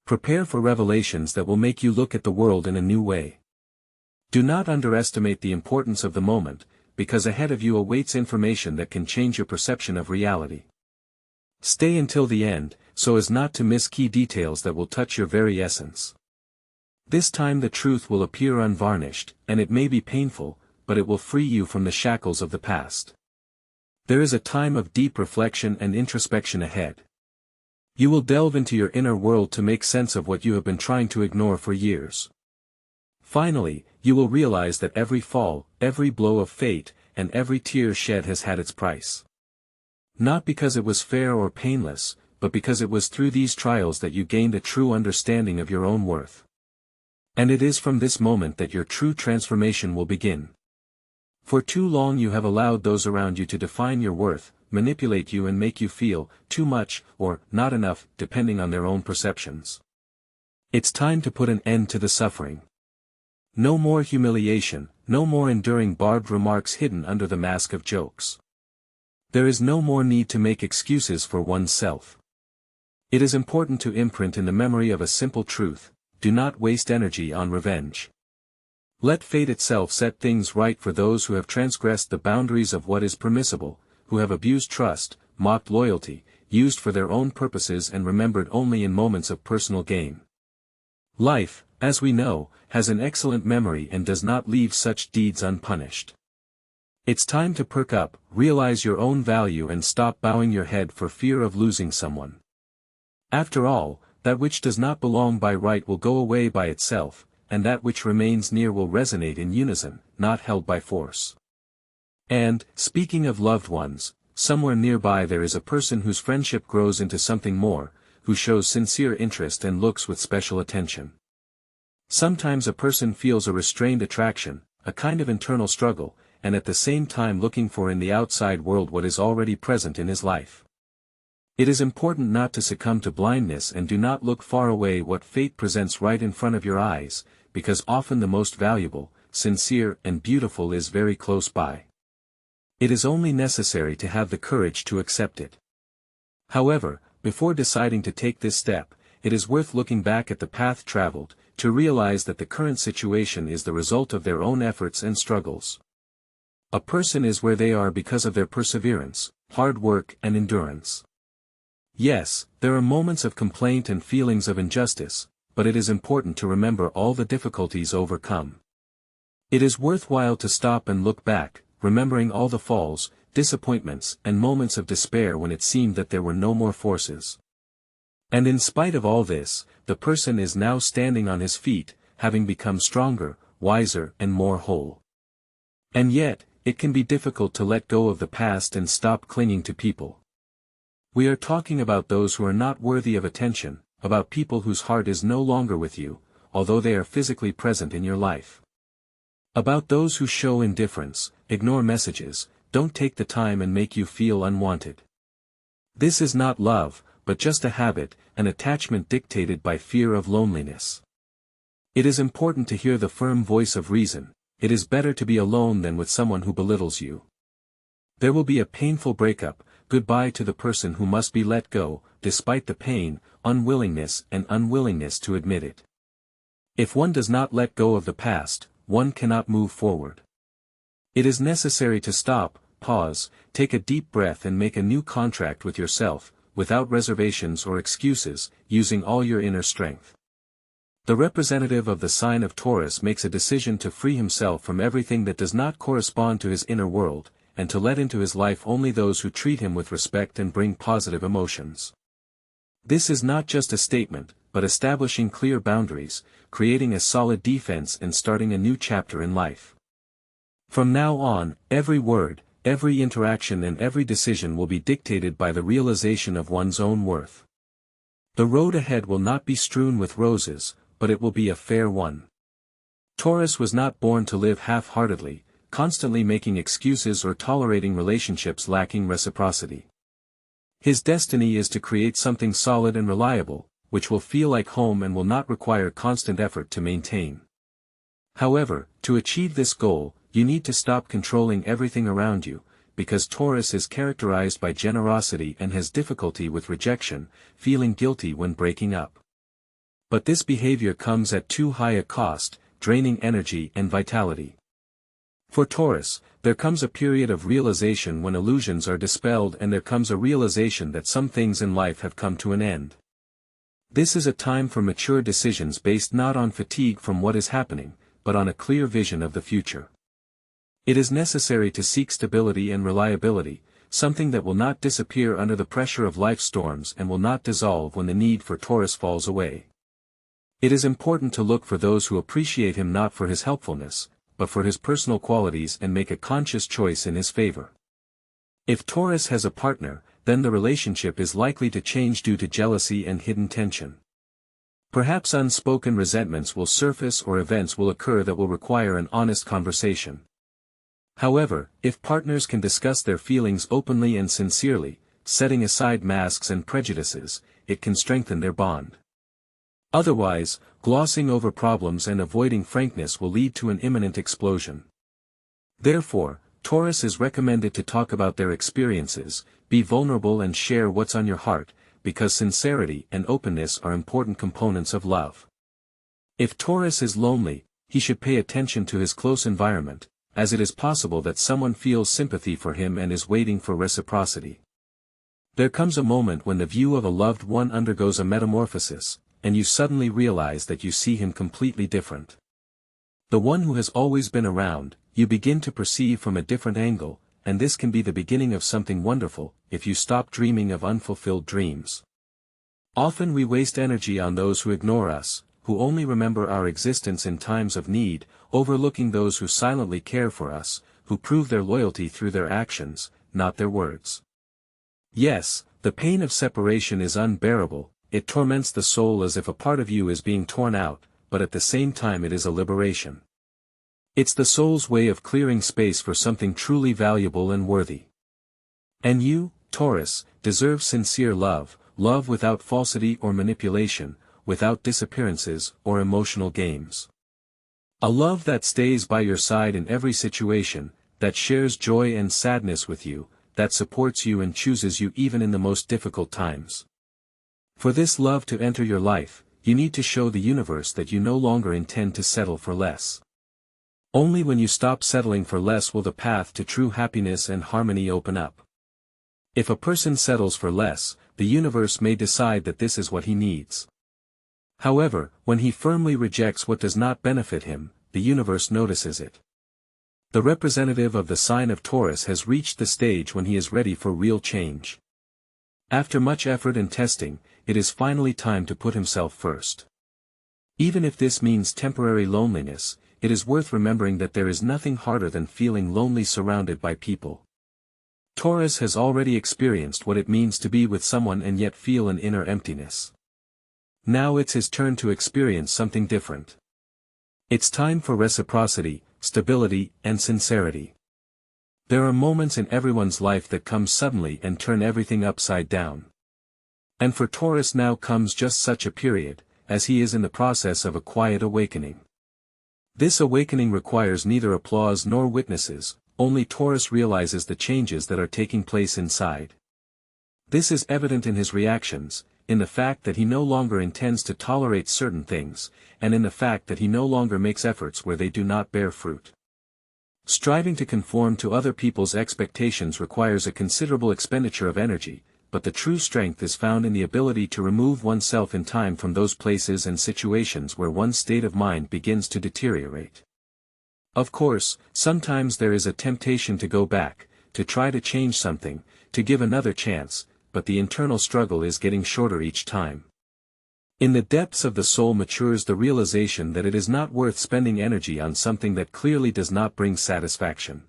Prepare for revelations that will make you look at the world in a new way. Do not underestimate the importance of the moment, because ahead of you awaits information that can change your perception of reality. Stay until the end, so as not to miss key details that will touch your very essence. This time the truth will appear unvarnished, and it may be painful, but it will free you from the shackles of the past. There is a time of deep reflection and introspection ahead. You will delve into your inner world to make sense of what you have been trying to ignore for years. Finally, you will realize that every fall, every blow of fate, and every tear shed has had its price. Not because it was fair or painless, but because it was through these trials that you gained a true understanding of your own worth. And it is from this moment that your true transformation will begin. For too long you have allowed those around you to define your worth, manipulate you and make you feel too much, or not enough, depending on their own perceptions. It's time to put an end to the suffering. No more humiliation, no more enduring barbed remarks hidden under the mask of jokes. There is no more need to make excuses for oneself. It is important to imprint in the memory of a simple truth: do not waste energy on revenge. Let fate itself set things right for those who have transgressed the boundaries of what is permissible, who have abused trust, mocked loyalty, used for their own purposes and remembered only in moments of personal gain. Life, as we know, has an excellent memory and does not leave such deeds unpunished. It's time to perk up, realize your own value and stop bowing your head for fear of losing someone. After all, that which does not belong by right will go away by itself, and that which remains near will resonate in unison, not held by force. And, speaking of loved ones, somewhere nearby there is a person whose friendship grows into something more, who shows sincere interest and looks with special attention. Sometimes a person feels a restrained attraction, a kind of internal struggle, and at the same time looking for in the outside world what is already present in his life. It is important not to succumb to blindness and do not look far away what fate presents right in front of your eyes, because often the most valuable, sincere and beautiful is very close by. It is only necessary to have the courage to accept it. However, before deciding to take this step, it is worth looking back at the path traveled, to realize that the current situation is the result of their own efforts and struggles. A person is where they are because of their perseverance, hard work and endurance. Yes, there are moments of complaint and feelings of injustice, but it is important to remember all the difficulties overcome. It is worthwhile to stop and look back, remembering all the falls, disappointments and moments of despair when it seemed that there were no more forces. And in spite of all this, the person is now standing on his feet, having become stronger, wiser and more whole. And yet, it can be difficult to let go of the past and stop clinging to people. We are talking about those who are not worthy of attention, about people whose heart is no longer with you, although they are physically present in your life. About those who show indifference, ignore messages, don't take the time and make you feel unwanted. This is not love, but just a habit, an attachment dictated by fear of loneliness. It is important to hear the firm voice of reason: it is better to be alone than with someone who belittles you. There will be a painful breakup, goodbye to the person who must be let go, despite the pain, unwillingness to admit it. If one does not let go of the past, one cannot move forward. It is necessary to stop, pause, take a deep breath and make a new contract with yourself, without reservations or excuses, using all your inner strength. The representative of the sign of Taurus makes a decision to free himself from everything that does not correspond to his inner world, and to let into his life only those who treat him with respect and bring positive emotions. This is not just a statement, but establishing clear boundaries, creating a solid defense and starting a new chapter in life. From now on, every word, every interaction and every decision will be dictated by the realization of one's own worth. The road ahead will not be strewn with roses, but it will be a fair one. Taurus was not born to live half-heartedly, constantly making excuses or tolerating relationships lacking reciprocity. His destiny is to create something solid and reliable, which will feel like home and will not require constant effort to maintain. However, to achieve this goal, you need to stop controlling everything around you, because Taurus is characterized by generosity and has difficulty with rejection, feeling guilty when breaking up. But this behavior comes at too high a cost, draining energy and vitality. For Taurus, there comes a period of realization when illusions are dispelled and there comes a realization that some things in life have come to an end. This is a time for mature decisions based not on fatigue from what is happening, but on a clear vision of the future. It is necessary to seek stability and reliability, something that will not disappear under the pressure of life's storms and will not dissolve when the need for Taurus falls away. It is important to look for those who appreciate him not for his helpfulness, but for his personal qualities and make a conscious choice in his favor. If Taurus has a partner, then the relationship is likely to change due to jealousy and hidden tension. Perhaps unspoken resentments will surface or events will occur that will require an honest conversation. However, if partners can discuss their feelings openly and sincerely, setting aside masks and prejudices, it can strengthen their bond. Otherwise, glossing over problems and avoiding frankness will lead to an imminent explosion. Therefore, Taurus is recommended to talk about their experiences, be vulnerable and share what's on your heart, because sincerity and openness are important components of love. If Taurus is lonely, he should pay attention to his close environment, as it is possible that someone feels sympathy for him and is waiting for reciprocity. There comes a moment when the view of a loved one undergoes a metamorphosis, and you suddenly realize that you see him completely different. The one who has always been around, you begin to perceive from a different angle, and this can be the beginning of something wonderful, if you stop dreaming of unfulfilled dreams. Often we waste energy on those who ignore us, who only remember our existence in times of need, overlooking those who silently care for us, who prove their loyalty through their actions, not their words. Yes, the pain of separation is unbearable, it torments the soul as if a part of you is being torn out, but at the same time it is a liberation. It's the soul's way of clearing space for something truly valuable and worthy. And you, Taurus, deserve sincere love, love without falsity or manipulation, without disappearances or emotional games. A love that stays by your side in every situation, that shares joy and sadness with you, that supports you and chooses you even in the most difficult times. For this love to enter your life, you need to show the universe that you no longer intend to settle for less. Only when you stop settling for less will the path to true happiness and harmony open up. If a person settles for less, the universe may decide that this is what he needs. However, when he firmly rejects what does not benefit him, the universe notices it. The representative of the sign of Taurus has reached the stage when he is ready for real change. After much effort and testing, it is finally time to put himself first. Even if this means temporary loneliness, it is worth remembering that there is nothing harder than feeling lonely surrounded by people. Taurus has already experienced what it means to be with someone and yet feel an inner emptiness. Now it's his turn to experience something different. It's time for reciprocity, stability, and sincerity. There are moments in everyone's life that come suddenly and turn everything upside down. And for Taurus now comes just such a period, as he is in the process of a quiet awakening. This awakening requires neither applause nor witnesses, only Taurus realizes the changes that are taking place inside. This is evident in his reactions, in the fact that he no longer intends to tolerate certain things, and in the fact that he no longer makes efforts where they do not bear fruit. Striving to conform to other people's expectations requires a considerable expenditure of energy, but the true strength is found in the ability to remove oneself in time from those places and situations where one's state of mind begins to deteriorate. Of course, sometimes there is a temptation to go back, to try to change something, to give another chance, but the internal struggle is getting shorter each time. In the depths of the soul matures the realization that it is not worth spending energy on something that clearly does not bring satisfaction.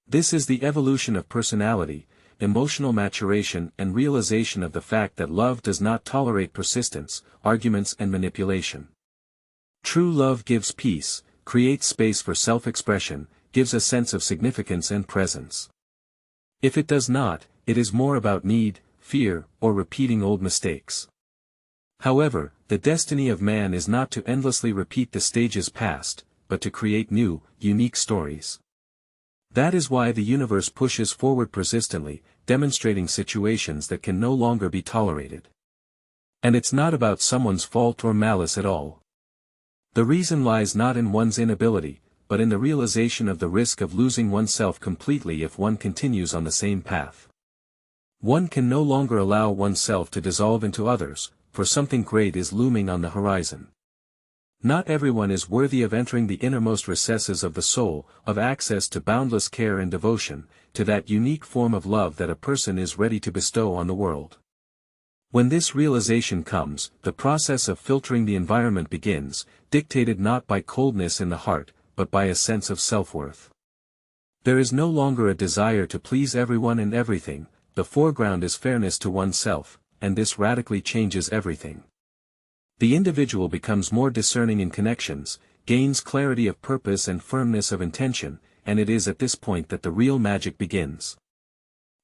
This is the evolution of personality, emotional maturation and realization of the fact that love does not tolerate persistence, arguments and manipulation. True love gives peace, creates space for self-expression, gives a sense of significance and presence. If it does not, it is more about need, fear, or repeating old mistakes. However, the destiny of man is not to endlessly repeat the stages past, but to create new, unique stories. That is why the universe pushes forward persistently, demonstrating situations that can no longer be tolerated. And it's not about someone's fault or malice at all. The reason lies not in one's inability, but in the realization of the risk of losing oneself completely if one continues on the same path. One can no longer allow oneself to dissolve into others, for something great is looming on the horizon. Not everyone is worthy of entering the innermost recesses of the soul, of access to boundless care and devotion, to that unique form of love that a person is ready to bestow on the world. When this realization comes, the process of filtering the environment begins, dictated not by coldness in the heart, but by a sense of self-worth. There is no longer a desire to please everyone and everything, the foreground is fairness to oneself, and this radically changes everything. The individual becomes more discerning in connections, gains clarity of purpose and firmness of intention, and it is at this point that the real magic begins.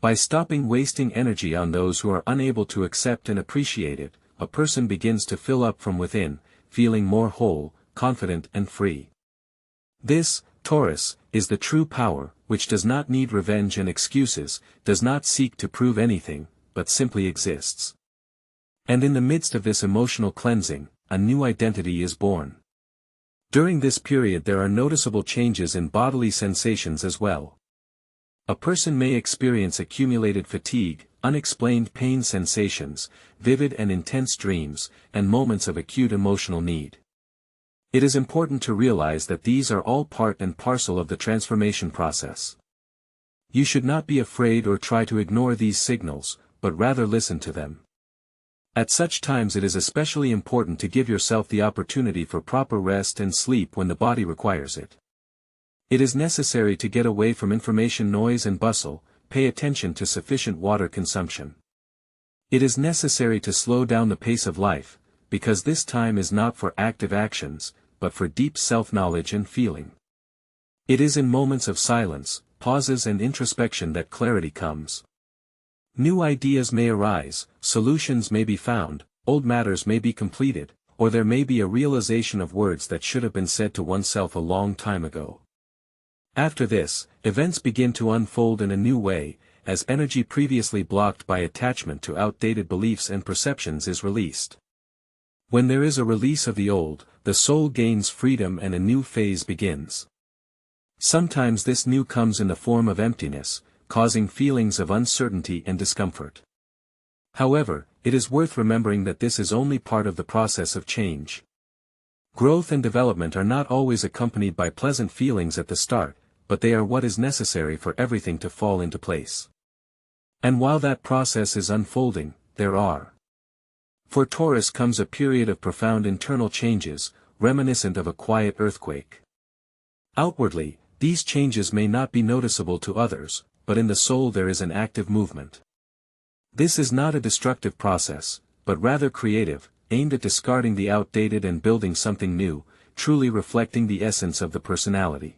By stopping wasting energy on those who are unable to accept and appreciate it, a person begins to fill up from within, feeling more whole, confident and free. This, Taurus, is the true power, which does not need revenge and excuses, does not seek to prove anything, but simply exists. And in the midst of this emotional cleansing, a new identity is born. During this period there are noticeable changes in bodily sensations as well. A person may experience accumulated fatigue, unexplained pain sensations, vivid and intense dreams, and moments of acute emotional need. It is important to realize that these are all part and parcel of the transformation process. You should not be afraid or try to ignore these signals, but rather listen to them. At such times it is especially important to give yourself the opportunity for proper rest and sleep when the body requires it. It is necessary to get away from information noise and bustle, pay attention to sufficient water consumption. It is necessary to slow down the pace of life, because this time is not for active actions, but for deep self-knowledge and feeling. It is in moments of silence, pauses and introspection that clarity comes. New ideas may arise, solutions may be found, old matters may be completed, or there may be a realization of words that should have been said to oneself a long time ago. After this, events begin to unfold in a new way, as energy previously blocked by attachment to outdated beliefs and perceptions is released. When there is a release of the old, the soul gains freedom and a new phase begins. Sometimes this new comes in the form of emptiness, causing feelings of uncertainty and discomfort. However, it is worth remembering that this is only part of the process of change. Growth and development are not always accompanied by pleasant feelings at the start, but they are what is necessary for everything to fall into place. And while that process is unfolding, for Taurus comes a period of profound internal changes, reminiscent of a quiet earthquake. Outwardly, these changes may not be noticeable to others, but in the soul there is an active movement. This is not a destructive process, but rather creative, aimed at discarding the outdated and building something new, truly reflecting the essence of the personality.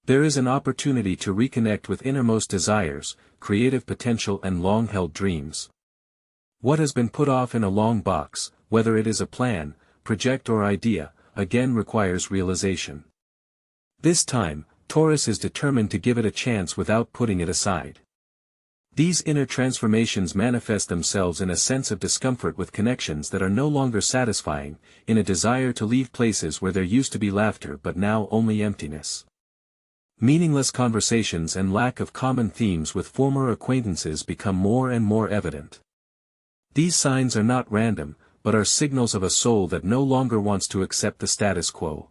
There is an opportunity to reconnect with innermost desires, creative potential and long-held dreams. What has been put off in a long box, whether it is a plan, project or idea, again requires realization. This time, Taurus is determined to give it a chance without putting it aside. These inner transformations manifest themselves in a sense of discomfort with connections that are no longer satisfying, in a desire to leave places where there used to be laughter but now only emptiness. Meaningless conversations and lack of common themes with former acquaintances become more and more evident. These signs are not random, but are signals of a soul that no longer wants to accept the status quo.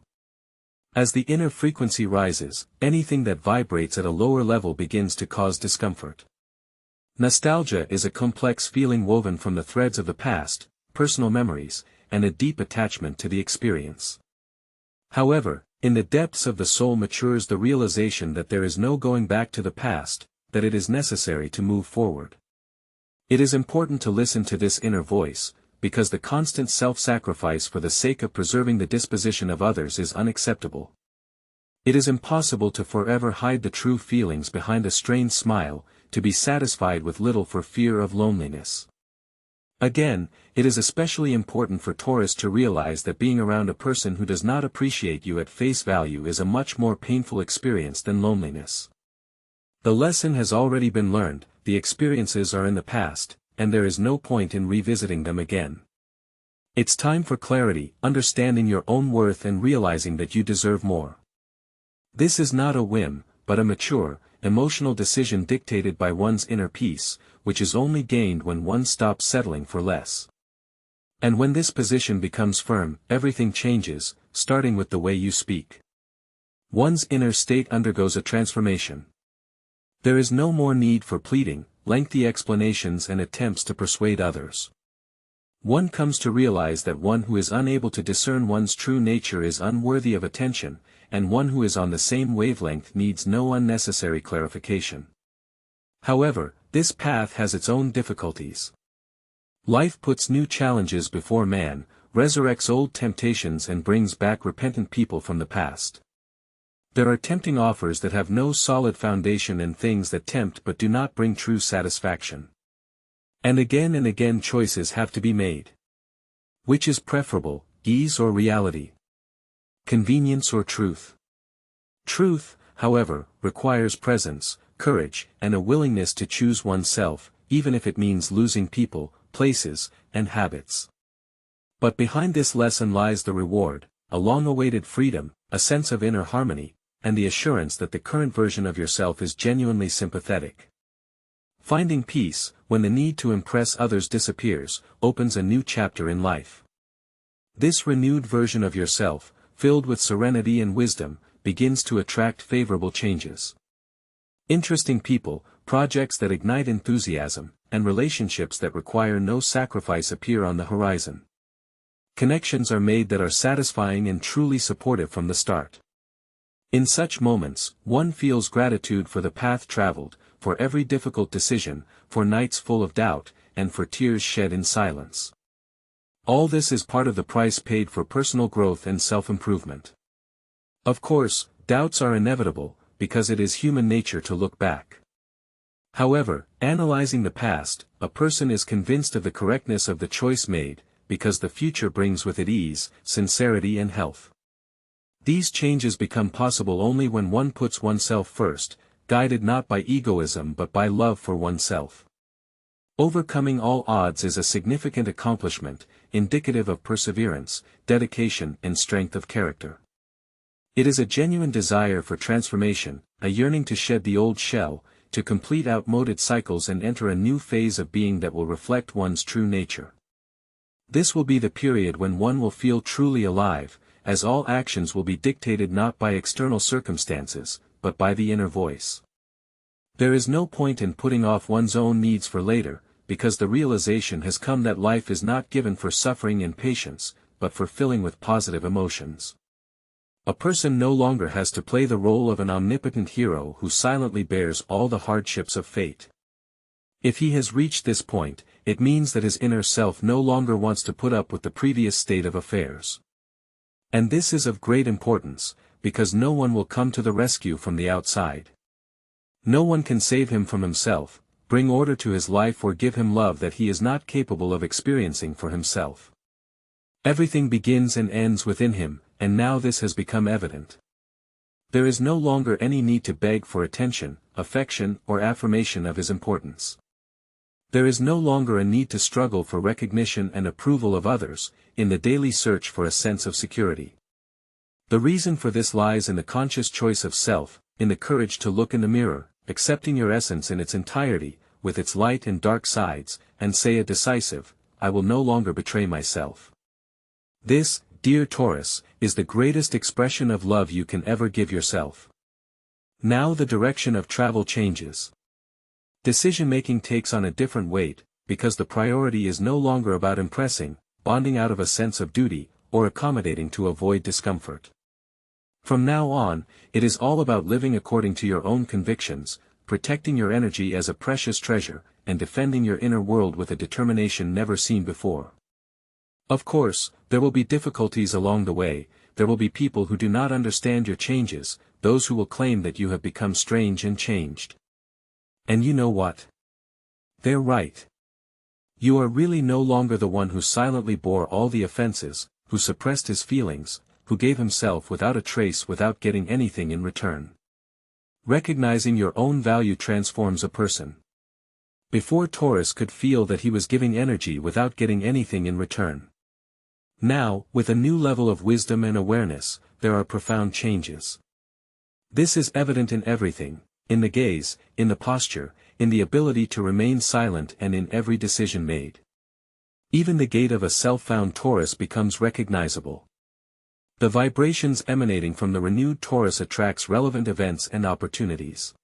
As the inner frequency rises, anything that vibrates at a lower level begins to cause discomfort. Nostalgia is a complex feeling woven from the threads of the past, personal memories, and a deep attachment to the experience. However, in the depths of the soul matures the realization that there is no going back to the past, that it is necessary to move forward. It is important to listen to this inner voice, because the constant self-sacrifice for the sake of preserving the disposition of others is unacceptable. It is impossible to forever hide the true feelings behind a strained smile, to be satisfied with little for fear of loneliness. Again, it is especially important for Taurus to realize that being around a person who does not appreciate you at face value is a much more painful experience than loneliness. The lesson has already been learned, the experiences are in the past, and there is no point in revisiting them again. It's time for clarity, understanding your own worth and realizing that you deserve more. This is not a whim, but a mature, emotional decision dictated by one's inner peace, which is only gained when one stops settling for less. And when this position becomes firm, everything changes, starting with the way you speak. One's inner state undergoes a transformation. There is no more need for pleading, lengthy explanations and attempts to persuade others. One comes to realize that one who is unable to discern one's true nature is unworthy of attention, and one who is on the same wavelength needs no unnecessary clarification. However, this path has its own difficulties. Life puts new challenges before man, resurrects old temptations and brings back repentant people from the past. There are tempting offers that have no solid foundation and things that tempt but do not bring true satisfaction. And again choices have to be made. Which is preferable, ease or reality? Convenience or truth? Truth, however, requires presence, courage, and a willingness to choose oneself, even if it means losing people, places, and habits. But behind this lesson lies the reward, a long-awaited freedom, a sense of inner harmony, and the assurance that the current version of yourself is genuinely sympathetic. Finding peace, when the need to impress others disappears, opens a new chapter in life. This renewed version of yourself, filled with serenity and wisdom, begins to attract favorable changes. Interesting people, projects that ignite enthusiasm, and relationships that require no sacrifice appear on the horizon. Connections are made that are satisfying and truly supportive from the start. In such moments, one feels gratitude for the path traveled, for every difficult decision, for nights full of doubt, and for tears shed in silence. All this is part of the price paid for personal growth and self-improvement. Of course, doubts are inevitable, because it is human nature to look back. However, analyzing the past, a person is convinced of the correctness of the choice made, because the future brings with it ease, sincerity and health. These changes become possible only when one puts oneself first, guided not by egoism but by love for oneself. Overcoming all odds is a significant accomplishment, indicative of perseverance, dedication and strength of character. It is a genuine desire for transformation, a yearning to shed the old shell, to complete outmoded cycles and enter a new phase of being that will reflect one's true nature. This will be the period when one will feel truly alive, as all actions will be dictated not by external circumstances, but by the inner voice. There is no point in putting off one's own needs for later, because the realization has come that life is not given for suffering and patience, but for filling with positive emotions. A person no longer has to play the role of an omnipotent hero who silently bears all the hardships of fate. If he has reached this point, it means that his inner self no longer wants to put up with the previous state of affairs. And this is of great importance, because no one will come to the rescue from the outside. No one can save him from himself, bring order to his life or give him love that he is not capable of experiencing for himself. Everything begins and ends within him, and now this has become evident. There is no longer any need to beg for attention, affection or affirmation of his importance. There is no longer a need to struggle for recognition and approval of others, in the daily search for a sense of security. The reason for this lies in the conscious choice of self, in the courage to look in the mirror, accepting your essence in its entirety, with its light and dark sides, and say a decisive, "I will no longer betray myself." This, dear Taurus, is the greatest expression of love you can ever give yourself. Now the direction of travel changes. Decision-making takes on a different weight, because the priority is no longer about impressing, bonding out of a sense of duty, or accommodating to avoid discomfort. From now on, it is all about living according to your own convictions, protecting your energy as a precious treasure, and defending your inner world with a determination never seen before. Of course, there will be difficulties along the way, there will be people who do not understand your changes, those who will claim that you have become strange and changed. And you know what? They're right. You are really no longer the one who silently bore all the offenses, who suppressed his feelings, who gave himself without a trace without getting anything in return. Recognizing your own value transforms a person. Before Taurus could feel that he was giving energy without getting anything in return. Now, with a new level of wisdom and awareness, there are profound changes. This is evident in everything, in the gaze, in the posture, in the ability to remain silent and in every decision made. Even the gait of a self-found Taurus becomes recognizable. The vibrations emanating from the renewed Taurus attracts relevant events and opportunities.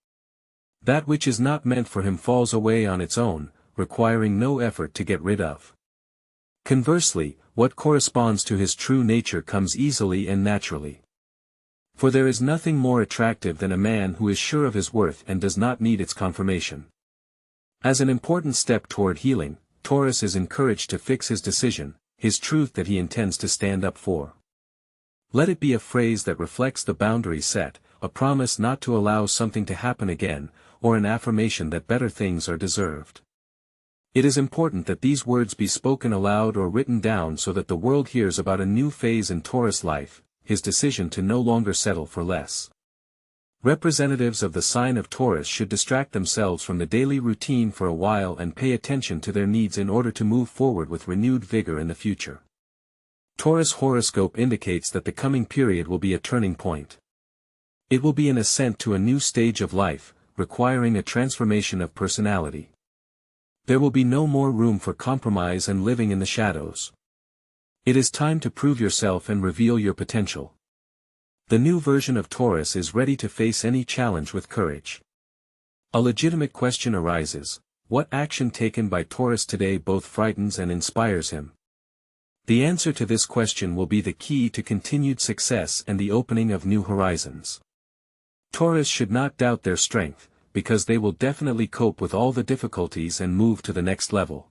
That which is not meant for him falls away on its own, requiring no effort to get rid of. Conversely, what corresponds to his true nature comes easily and naturally. For there is nothing more attractive than a man who is sure of his worth and does not need its confirmation. As an important step toward healing, Taurus is encouraged to fix his decision, his truth that he intends to stand up for. Let it be a phrase that reflects the boundary set, a promise not to allow something to happen again, or an affirmation that better things are deserved. It is important that these words be spoken aloud or written down so that the world hears about a new phase in Taurus life, his decision to no longer settle for less. Representatives of the sign of Taurus should distract themselves from the daily routine for a while and pay attention to their needs in order to move forward with renewed vigor in the future. Taurus horoscope indicates that the coming period will be a turning point. It will be an ascent to a new stage of life, requiring a transformation of personality. There will be no more room for compromise and living in the shadows. It is time to prove yourself and reveal your potential. The new version of Taurus is ready to face any challenge with courage. A legitimate question arises: what action taken by Taurus today both frightens and inspires him? The answer to this question will be the key to continued success and the opening of new horizons. Taurus should not doubt their strength, because they will definitely cope with all the difficulties and move to the next level.